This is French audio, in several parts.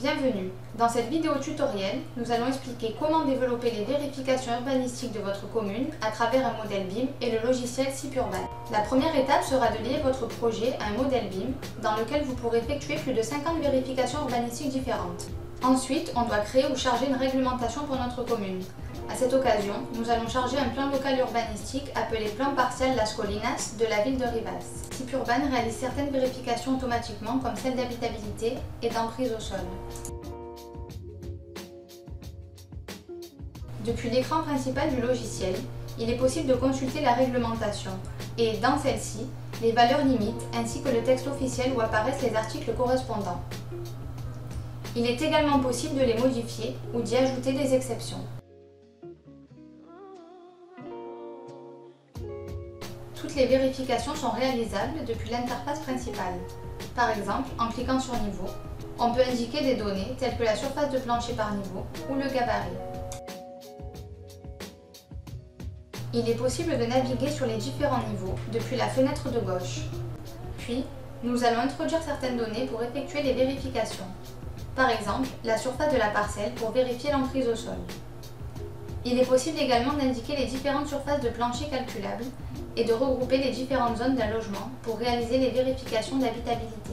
Bienvenue. Dans cette vidéo tutoriel, nous allons expliquer comment développer les vérifications urbanistiques de votre commune à travers un modèle BIM et le logiciel SIP-Urban. La première étape sera de lier votre projet à un modèle BIM dans lequel vous pourrez effectuer plus de 50 vérifications urbanistiques différentes. Ensuite, on doit créer ou charger une réglementation pour notre commune. À cette occasion, nous allons charger un plan local urbanistique appelé Plan Parcial Las Colinas de la ville de Rivas. SIP-Urban réalise certaines vérifications automatiquement comme celle d'habitabilité et d'emprise au sol. Depuis l'écran principal du logiciel, il est possible de consulter la réglementation et, dans celle-ci, les valeurs limites ainsi que le texte officiel où apparaissent les articles correspondants. Il est également possible de les modifier ou d'y ajouter des exceptions. Toutes les vérifications sont réalisables depuis l'interface principale. Par exemple, en cliquant sur Niveau, on peut indiquer des données telles que la surface de plancher par niveau ou le gabarit. Il est possible de naviguer sur les différents niveaux depuis la fenêtre de gauche. Puis, nous allons introduire certaines données pour effectuer les vérifications. Par exemple, la surface de la parcelle pour vérifier l'emprise au sol. Il est possible également d'indiquer les différentes surfaces de plancher calculables et de regrouper les différentes zones d'un logement pour réaliser les vérifications d'habitabilité.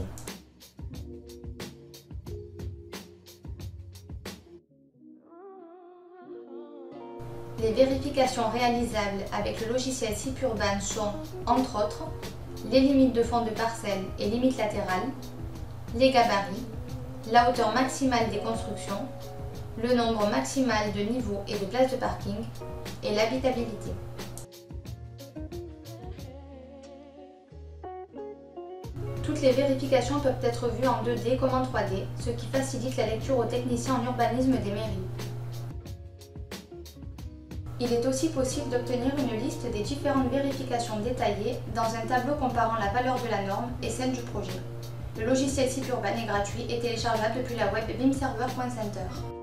Les vérifications réalisables avec le logiciel SIP-Urban sont, entre autres, les limites de fond de parcelle et limites latérales, les gabarits, la hauteur maximale des constructions, le nombre maximal de niveaux et de places de parking et l'habitabilité. Toutes les vérifications peuvent être vues en 2D comme en 3D, ce qui facilite la lecture aux techniciens en urbanisme des mairies. Il est aussi possible d'obtenir une liste des différentes vérifications détaillées dans un tableau comparant la valeur de la norme et celle du projet. Le logiciel SIP-Urban est gratuit et téléchargeable depuis la web bimserver.center.